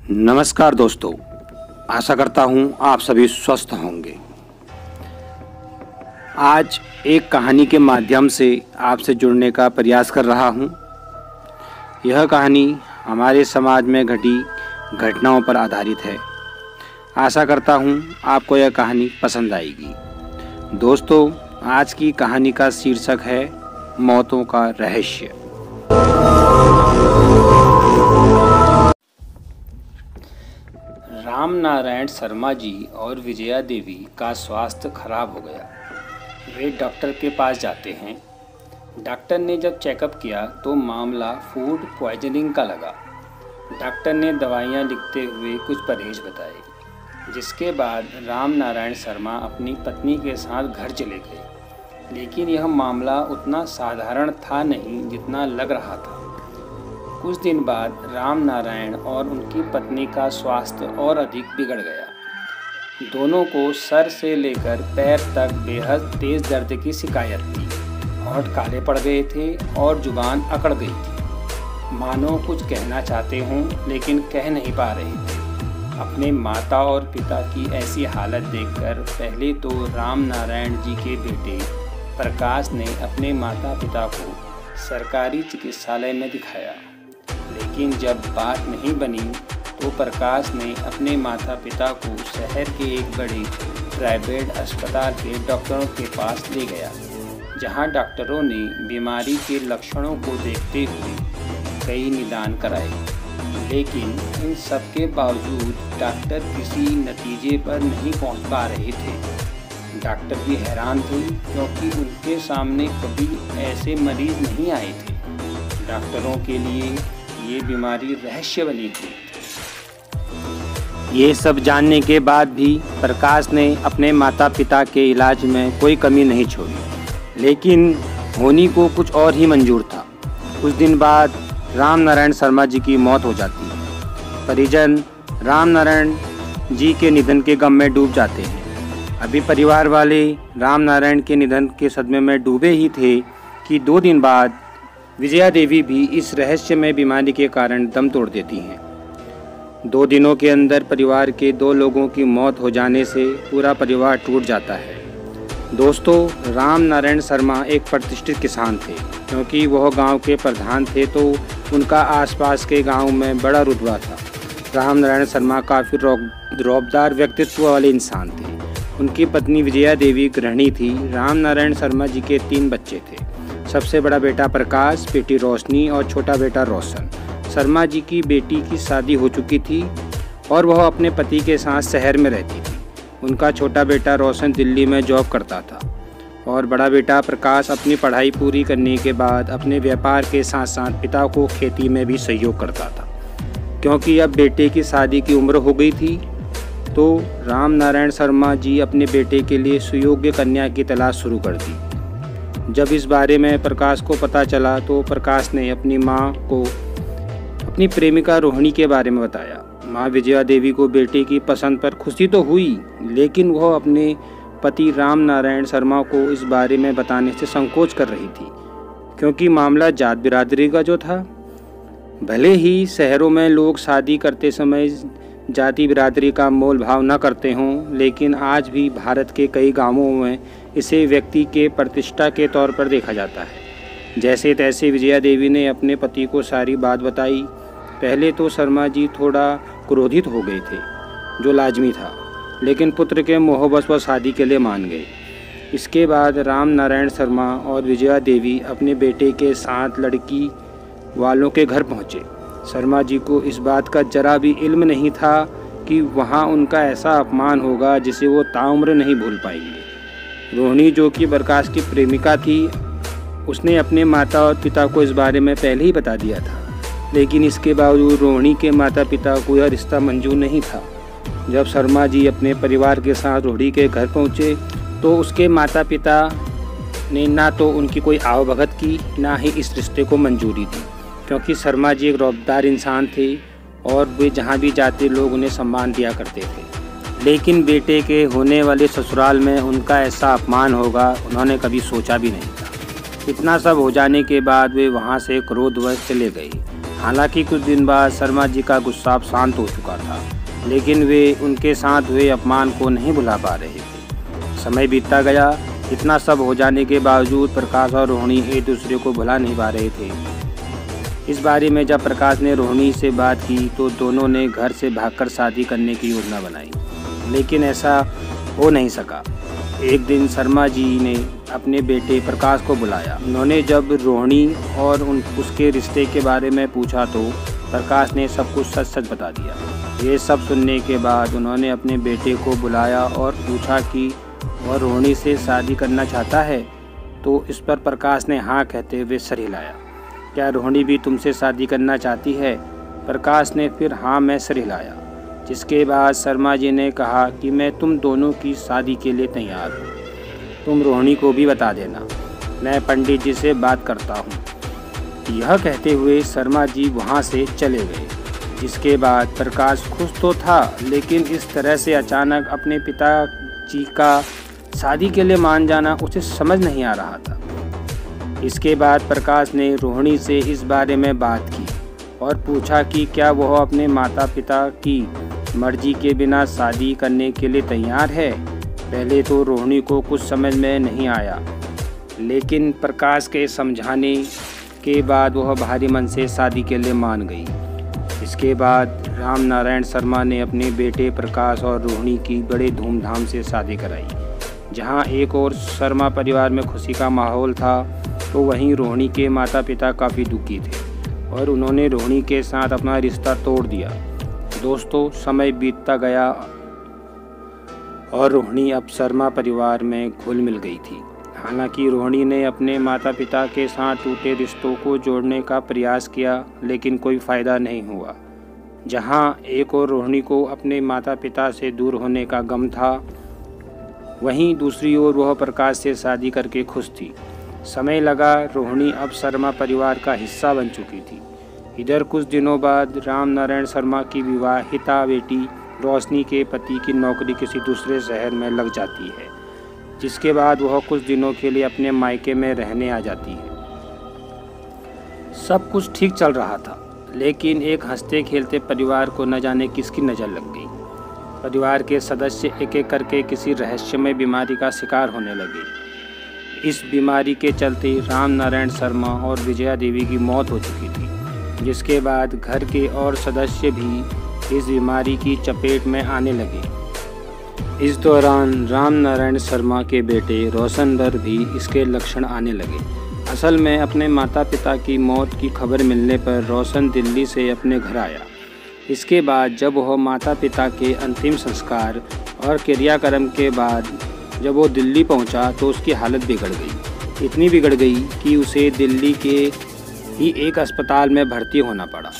नमस्कार दोस्तों, आशा करता हूँ आप सभी स्वस्थ होंगे। आज एक कहानी के माध्यम से आपसे जुड़ने का प्रयास कर रहा हूँ। यह कहानी हमारे समाज में घटी घटनाओं पर आधारित है। आशा करता हूँ आपको यह कहानी पसंद आएगी। दोस्तों, आज की कहानी का शीर्षक है मौतों का रहस्य। राम नारायण शर्मा जी और विजया देवी का स्वास्थ्य खराब हो गया। वे डॉक्टर के पास जाते हैं। डॉक्टर ने जब चेकअप किया तो मामला फूड पॉइजनिंग का लगा। डॉक्टर ने दवाइयाँ लिखते हुए कुछ परहेज बताए, जिसके बाद राम नारायण शर्मा अपनी पत्नी के साथ घर चले गए। लेकिन यह मामला उतना साधारण था नहीं जितना लग रहा था। कुछ दिन बाद राम नारायण और उनकी पत्नी का स्वास्थ्य और अधिक बिगड़ गया। दोनों को सर से लेकर पैर तक बेहद तेज दर्द की शिकायत थी। होंठ काले पड़ गए थे और जुबान अकड़ गई थी, मानो कुछ कहना चाहते हों लेकिन कह नहीं पा रहे थे। अपने माता और पिता की ऐसी हालत देखकर पहले तो राम नारायण जी के बेटे प्रकाश ने अपने माता पिता को सरकारी चिकित्सालय में दिखाया। लेकिन जब बात नहीं बनी तो प्रकाश ने अपने माता पिता को शहर के एक बड़े प्राइवेट अस्पताल के डॉक्टरों के पास ले गया, जहां डॉक्टरों ने बीमारी के लक्षणों को देखते हुए कई निदान कराए। लेकिन इन सब के बावजूद डॉक्टर किसी नतीजे पर नहीं पहुंच पा रहे थे। डॉक्टर भी हैरान थे, क्योंकि उनके सामने कभी ऐसे मरीज नहीं आए थे। डॉक्टरों के लिए ये बीमारी रहस्य बनी थी। ये सब जानने के बाद भी प्रकाश ने अपने माता पिता के इलाज में कोई कमी नहीं छोड़ी। लेकिन होनी को कुछ और ही मंजूर था। कुछ दिन बाद राम नारायण शर्मा जी की मौत हो जाती है। परिजन राम नारायण जी के निधन के गम में डूब जाते हैं। अभी परिवार वाले राम नारायण के निधन के सदमे में डूबे ही थे कि 2 दिन बाद विजया देवी भी इस रहस्यमय बीमारी के कारण दम तोड़ देती हैं। 2 दिनों के अंदर परिवार के 2 लोगों की मौत हो जाने से पूरा परिवार टूट जाता है। दोस्तों, राम नारायण शर्मा एक प्रतिष्ठित किसान थे। क्योंकि वह गांव के प्रधान थे तो उनका आसपास के गांव में बड़ा रुतबा था। राम नारायण शर्मा काफ़ी रौबदार व्यक्तित्व वाले इंसान थे। उनकी पत्नी विजया देवी गृहिणी थी। राम नारायण शर्मा जी के 3 बच्चे थे। सबसे बड़ा बेटा प्रकाश, बेटी रोशनी और छोटा बेटा रोशन। शर्मा जी की बेटी की शादी हो चुकी थी और वह अपने पति के साथ शहर में रहती थी। उनका छोटा बेटा रोशन दिल्ली में जॉब करता था और बड़ा बेटा प्रकाश अपनी पढ़ाई पूरी करने के बाद अपने व्यापार के साथ साथ पिता को खेती में भी सहयोग करता था। क्योंकि अब बेटे की शादी की उम्र हो गई थी तो राम नारायण शर्मा जी अपने बेटे के लिए सुयोग्य कन्या की तलाश शुरू कर दी। जब इस बारे में प्रकाश को पता चला तो प्रकाश ने अपनी माँ को अपनी प्रेमिका रोहिणी के बारे में बताया। माँ विजया देवी को बेटे की पसंद पर खुशी तो हुई, लेकिन वह अपने पति राम नारायण शर्मा को इस बारे में बताने से संकोच कर रही थी। क्योंकि मामला जात बिरादरी का जो था। भले ही शहरों में लोग शादी करते समय जाति बिरादरी का मोल भाव न करते हों, लेकिन आज भी भारत के कई गांवों में इसे व्यक्ति के प्रतिष्ठा के तौर पर देखा जाता है। जैसे तैसे विजया देवी ने अपने पति को सारी बात बताई। पहले तो शर्मा जी थोड़ा क्रोधित हो गए थे, जो लाजमी था, लेकिन पुत्र के मोहब्बत व शादी के लिए मान गए। इसके बाद राम नारायण शर्मा और विजया देवी अपने बेटे के साथ लड़की वालों के घर पहुँचे। शर्मा जी को इस बात का जरा भी इल्म नहीं था कि वहाँ उनका ऐसा अपमान होगा जिसे वो ताउम्र नहीं भूल पाएंगे। रोहिणी, जो कि प्रकाश की प्रेमिका थी, उसने अपने माता और पिता को इस बारे में पहले ही बता दिया था। लेकिन इसके बावजूद रोहिणी के माता पिता को यह रिश्ता मंजूर नहीं था। जब शर्मा जी अपने परिवार के साथ रोहिणी के घर पहुँचे तो उसके माता पिता ने ना तो उनकी कोई आवभगत की, ना ही इस रिश्ते को मंजूरी दी। क्योंकि शर्मा जी एक रौबदार इंसान थे और वे जहाँ भी जाते लोग उन्हें सम्मान दिया करते थे। लेकिन बेटे के होने वाले ससुराल में उनका ऐसा अपमान होगा उन्होंने कभी सोचा भी नहीं था। इतना सब हो जाने के बाद वे वहाँ से क्रोधवश चले गए। हालांकि कुछ दिन बाद शर्मा जी का गुस्सा अब शांत हो चुका था, लेकिन वे उनके साथ हुए अपमान को नहीं भुला पा रहे थे। समय बीतता गया। इतना सब हो जाने के बावजूद प्रकाश और रोहिणी एक दूसरे को भुला नहीं पा रहे थे। इस बारे में जब प्रकाश ने रोहिणी से बात की तो दोनों ने घर से भागकर शादी करने की योजना बनाई, लेकिन ऐसा हो नहीं सका। एक दिन शर्मा जी ने अपने बेटे प्रकाश को बुलाया। उन्होंने जब रोहिणी और उसके रिश्ते के बारे में पूछा तो प्रकाश ने सब कुछ सच सच बता दिया। ये सब सुनने के बाद उन्होंने अपने बेटे को बुलाया और पूछा कि वह रोहिणी से शादी करना चाहता है। तो इस पर प्रकाश ने हाँ कहते हुए सर हिलाया। क्या रोहिणी भी तुमसे शादी करना चाहती है? प्रकाश ने फिर हाँ में सर हिलाया, जिसके बाद शर्मा जी ने कहा कि मैं तुम दोनों की शादी के लिए तैयार हूँ। तुम रोहिणी को भी बता देना, मैं पंडित जी से बात करता हूँ। यह कहते हुए शर्मा जी वहाँ से चले गए। जिसके बाद प्रकाश खुश तो था, लेकिन इस तरह से अचानक अपने पिताजी का शादी के लिए मान जाना उसे समझ नहीं आ रहा था। इसके बाद प्रकाश ने रोहिणी से इस बारे में बात की और पूछा कि क्या वह अपने माता पिता की मर्जी के बिना शादी करने के लिए तैयार है। पहले तो रोहिणी को कुछ समझ में नहीं आया, लेकिन प्रकाश के समझाने के बाद वह भारी मन से शादी के लिए मान गई। इसके बाद राम नारायण शर्मा ने अपने बेटे प्रकाश और रोहिणी की बड़े धूमधाम से शादी कराई। जहां एक और शर्मा परिवार में खुशी का माहौल था, तो वहीं रोहिणी के माता पिता काफ़ी दुखी थे और उन्होंने रोहिणी के साथ अपना रिश्ता तोड़ दिया। दोस्तों, समय बीतता गया और रोहिणी अब शर्मा परिवार में घुल मिल गई थी। हालांकि रोहिणी ने अपने माता पिता के साथ टूटे रिश्तों को जोड़ने का प्रयास किया, लेकिन कोई फ़ायदा नहीं हुआ। जहां एक और रोहिणी को अपने माता पिता से दूर होने का गम था, वहीं दूसरी ओर वह प्रकाश से शादी करके खुश थी। समय लगा, रोहिणी अब शर्मा परिवार का हिस्सा बन चुकी थी। इधर कुछ दिनों बाद राम नारायण शर्मा की विवाहिता बेटी रोशनी के पति की नौकरी किसी दूसरे शहर में लग जाती है, जिसके बाद वह कुछ दिनों के लिए अपने मायके में रहने आ जाती है। सब कुछ ठीक चल रहा था, लेकिन एक हंसते खेलते परिवार को न जाने किसकी नज़र लग गई। परिवार के सदस्य एक एक करके किसी रहस्यमय बीमारी का शिकार होने लगे। इस बीमारी के चलते राम नारायण शर्मा और विजया देवी की मौत हो चुकी थी, जिसके बाद घर के और सदस्य भी इस बीमारी की चपेट में आने लगे। इस दौरान राम नारायण शर्मा के बेटे रोशन पर भी इसके लक्षण आने लगे। असल में अपने माता पिता की मौत की खबर मिलने पर रोशन दिल्ली से अपने घर आया। इसके बाद जब वह माता पिता के अंतिम संस्कार और क्रियाक्रम के बाद जब वो दिल्ली पहुंचा तो उसकी हालत बिगड़ गई। इतनी बिगड़ गई कि उसे दिल्ली के ही एक अस्पताल में भर्ती होना पड़ा।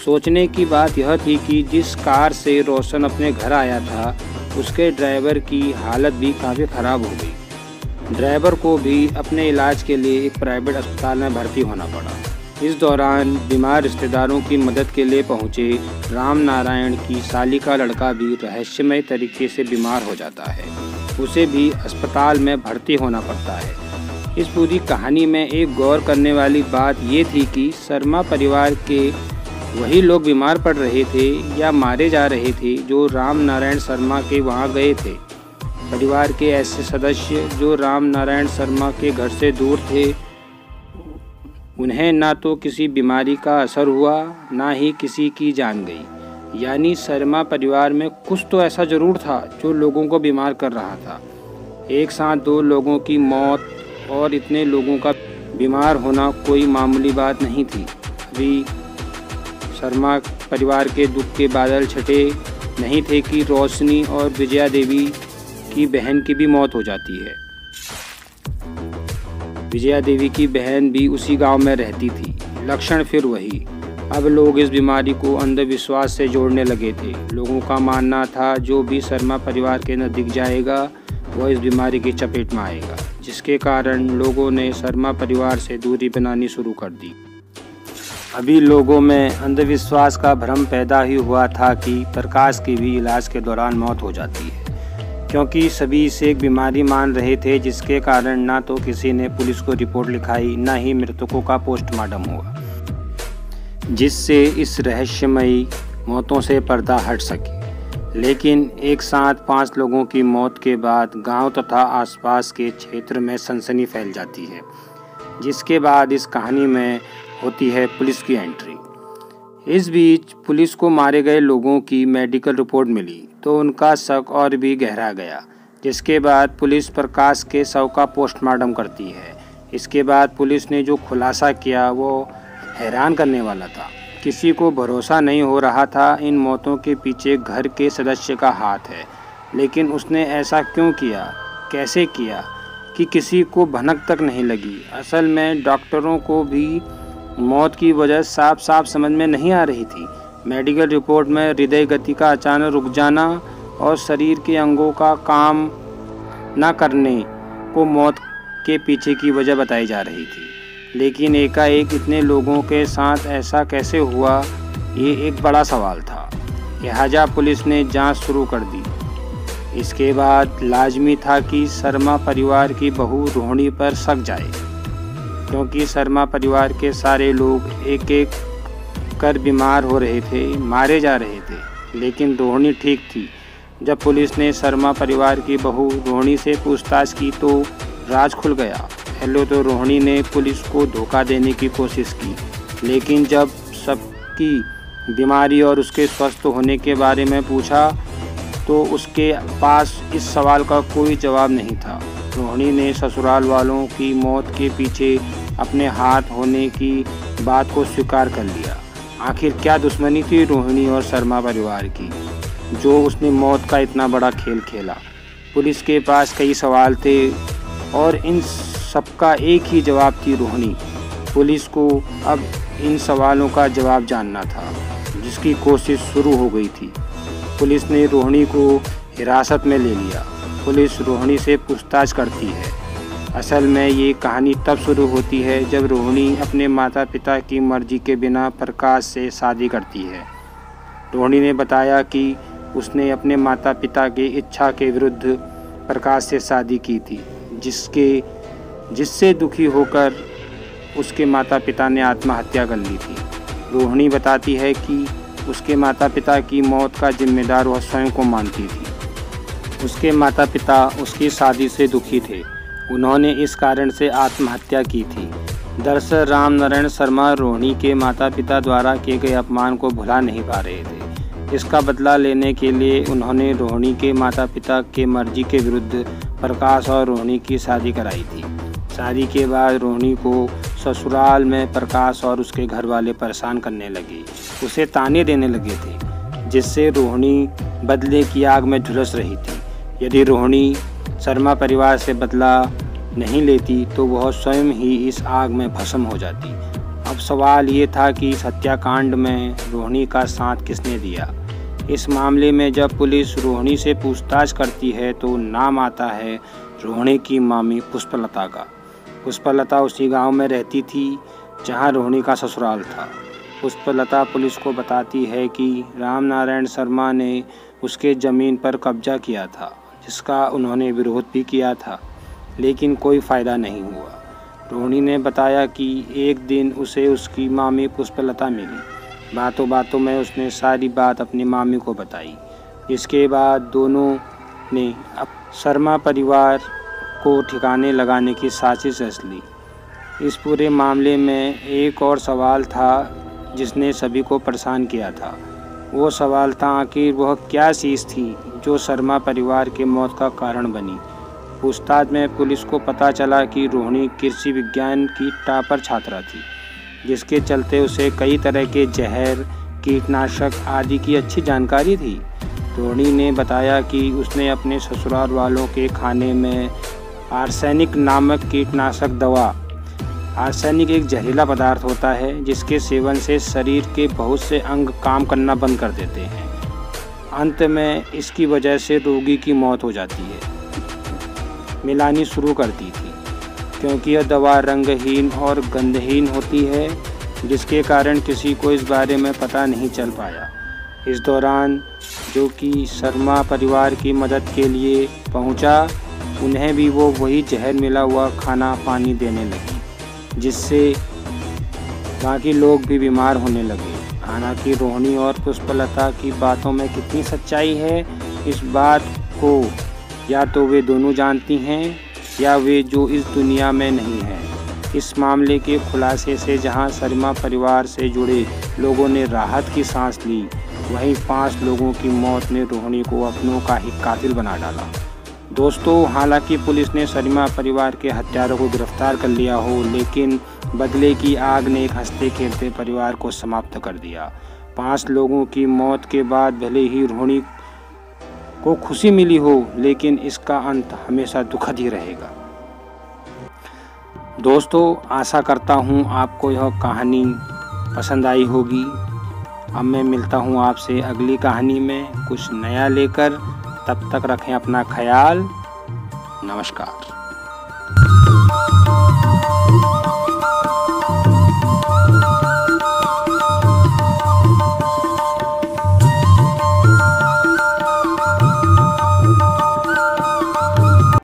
सोचने की बात यह थी कि जिस कार से रोशन अपने घर आया था, उसके ड्राइवर की हालत भी काफ़ी ख़राब हो गई। ड्राइवर को भी अपने इलाज के लिए एक प्राइवेट अस्पताल में भर्ती होना पड़ा। इस दौरान बीमार रिश्तेदारों की मदद के लिए पहुंचे राम नारायण की साली का लड़का भी रहस्यमय तरीके से बीमार हो जाता है। उसे भी अस्पताल में भर्ती होना पड़ता है। इस पूरी कहानी में एक गौर करने वाली बात ये थी कि शर्मा परिवार के वही लोग बीमार पड़ रहे थे या मारे जा रहे थे जो राम नारायण शर्मा के वहाँ गए थे। परिवार के ऐसे सदस्य जो राम नारायण शर्मा के घर से दूर थे, उन्हें ना तो किसी बीमारी का असर हुआ, ना ही किसी की जान गई। यानी शर्मा परिवार में कुछ तो ऐसा ज़रूर था जो लोगों को बीमार कर रहा था। एक साथ 2 लोगों की मौत और इतने लोगों का बीमार होना कोई मामूली बात नहीं थी। अभी शर्मा परिवार के दुख के बादल छटे नहीं थे कि रोशनी और विजया देवी की बहन की भी मौत हो जाती है। विजया देवी की बहन भी उसी गांव में रहती थी। लक्षण फिर वही। अब लोग इस बीमारी को अंधविश्वास से जोड़ने लगे थे। लोगों का मानना था जो भी शर्मा परिवार के नज़दीक जाएगा वह इस बीमारी की चपेट में आएगा, जिसके कारण लोगों ने शर्मा परिवार से दूरी बनानी शुरू कर दी। अभी लोगों में अंधविश्वास का भ्रम पैदा ही हुआ था कि प्रकाश की भी इलाज के दौरान मौत हो जाती है, क्योंकि सभी इसे एक बीमारी मान रहे थे, जिसके कारण ना तो किसी ने पुलिस को रिपोर्ट लिखाई, ना ही मृतकों का पोस्टमार्टम हुआ। जिससे इस रहस्यमयी मौतों से पर्दा हट सके। लेकिन एक साथ 5 लोगों की मौत के बाद गांव तथा आसपास के क्षेत्र में सनसनी फैल जाती है, जिसके बाद इस कहानी में होती है पुलिस की एंट्री। इस बीच पुलिस को मारे गए लोगों की मेडिकल रिपोर्ट मिली तो उनका शक और भी गहरा गया, जिसके बाद पुलिस प्रकाश के शव का पोस्टमार्टम करती है। इसके बाद पुलिस ने जो खुलासा किया वो हैरान करने वाला था। किसी को भरोसा नहीं हो रहा था इन मौतों के पीछे घर के सदस्य का हाथ है, लेकिन उसने ऐसा क्यों किया, कैसे किया कि किसी को भनक तक नहीं लगी। असल में डॉक्टरों को भी मौत की वजह साफ साफ समझ में नहीं आ रही थी। मेडिकल रिपोर्ट में हृदय गति का अचानक रुक जाना और शरीर के अंगों का काम न करने को मौत के पीछे की वजह बताई जा रही थी। लेकिन एकाएक इतने लोगों के साथ ऐसा कैसे हुआ, ये एक बड़ा सवाल था। लिहाजा पुलिस ने जांच शुरू कर दी। इसके बाद लाजमी था कि शर्मा परिवार की बहू रोहिणी पर शक जाए, क्योंकि शर्मा परिवार के सारे लोग एक एक कर बीमार हो रहे थे, मारे जा रहे थे, लेकिन रोहिणी ठीक थी। जब पुलिस ने शर्मा परिवार की बहू रोहिणी से पूछताछ की तो राज खुल गया। पहले तो रोहिणी ने पुलिस को धोखा देने की कोशिश की, लेकिन जब सबकी बीमारी और उसके स्वस्थ होने के बारे में पूछा तो उसके पास इस सवाल का कोई जवाब नहीं था। रोहिणी ने ससुराल वालों की मौत के पीछे अपने हाथ होने की बात को स्वीकार कर लिया। आखिर क्या दुश्मनी थी रोहिणी और शर्मा परिवार की, जो उसने मौत का इतना बड़ा खेल खेला। पुलिस के पास कई सवाल थे और इन सबका एक ही जवाब थी रोहिणी। पुलिस को अब इन सवालों का जवाब जानना था, जिसकी कोशिश शुरू हो गई थी। पुलिस ने रोहिणी को हिरासत में ले लिया। पुलिस रोहिणी से पूछताछ करती है। असल में ये कहानी तब शुरू होती है जब रोहिणी अपने माता पिता की मर्जी के बिना प्रकाश से शादी करती है। रोहिणी ने बताया कि उसने अपने माता पिता की इच्छा के विरुद्ध प्रकाश से शादी की थी, जिससे दुखी होकर उसके माता पिता ने आत्महत्या कर ली थी। रोहिणी बताती है कि उसके माता पिता की मौत का जिम्मेदार वह स्वयं को मानती थी। उसके माता पिता उसकी शादी से दुखी थे, उन्होंने इस कारण से आत्महत्या की थी। दरअसल रामनारायण शर्मा रोहिणी के माता पिता द्वारा किए गए अपमान को भुला नहीं पा रहे थे। इसका बदला लेने के लिए उन्होंने रोहिणी के माता पिता के मर्जी के विरुद्ध प्रकाश और रोहिणी की शादी कराई थी। शादी के बाद रोहिणी को ससुराल में प्रकाश और उसके घर वाले परेशान करने लगे, उसे ताने देने लगे थे, जिससे रोहिणी बदले की आग में झुलस रही थी। यदि रोहिणी शर्मा परिवार से बदला नहीं लेती तो वह स्वयं ही इस आग में भस्म हो जाती। अब सवाल ये था कि इस हत्याकांड में रोहिणी का साथ किसने दिया। इस मामले में जब पुलिस रोहिणी से पूछताछ करती है तो नाम आता है रोहिणी की मामी पुष्पलता का। पुष्पलता उसी गांव में रहती थी जहां रोहिणी का ससुराल था। पुष्पलता पुलिस को बताती है कि रामनारायण शर्मा ने उसके ज़मीन पर कब्जा किया था, जिसका उन्होंने विरोध भी किया था, लेकिन कोई फ़ायदा नहीं हुआ। रोहिणी ने बताया कि एक दिन उसे उसकी मामी पुष्पलता मिली। बातों बातों में उसने सारी बात अपनी मामी को बताई, जिसके बाद दोनों ने अब शर्मा परिवार को ठिकाने लगाने की साजिश रच ली। इस पूरे मामले में एक और सवाल था जिसने सभी को परेशान किया था। वो सवाल था आखिर वह क्या चीज़ थी जो शर्मा परिवार के मौत का कारण बनी। पूछताछ में पुलिस को पता चला कि रोहिणी कृषि विज्ञान की टॉपर छात्रा थी, जिसके चलते उसे कई तरह के जहर, कीटनाशक आदि की अच्छी जानकारी थी। रोहिणी ने बताया कि उसने अपने ससुराल वालों के खाने में आर्सेनिक नामक कीटनाशक दवा। आर्सेनिक एक जहरीला पदार्थ होता है जिसके सेवन से शरीर के बहुत से अंग काम करना बंद कर देते हैं। अंत में इसकी वजह से रोगी की मौत हो जाती है। मिलानी शुरू करती थी, क्योंकि यह दवा रंगहीन और गंधहीन होती है, जिसके कारण किसी को इस बारे में पता नहीं चल पाया। इस दौरान जो कि शर्मा परिवार की मदद के लिए पहुंचा, उन्हें भी वो वही जहर मिला हुआ खाना पानी देने लगी, जिससे बाकी लोग भी बीमार होने लगे। हालांकि रोहिणी और पुष्पलता की बातों में कितनी सच्चाई है, इस बात को या तो वे दोनों जानती हैं या वे जो इस दुनिया में नहीं हैं। इस मामले के खुलासे से जहां शर्मा परिवार से जुड़े लोगों ने राहत की सांस ली, वहीं 5 लोगों की मौत ने रोहिणी को अपनों का ही कातिल बना डाला। दोस्तों, हालांकि पुलिस ने शर्मा परिवार के हत्यारों को गिरफ्तार कर लिया हो, लेकिन बदले की आग ने एक हंसते खेलते परिवार को समाप्त कर दिया। 5 लोगों की मौत के बाद भले ही रोहिणी को खुशी मिली हो, लेकिन इसका अंत हमेशा दुखद ही रहेगा। दोस्तों, आशा करता हूँ आपको यह कहानी पसंद आई होगी। अब मैं मिलता हूँ आपसे अगली कहानी में कुछ नया लेकर। तब तक रखें अपना ख्याल। नमस्कार।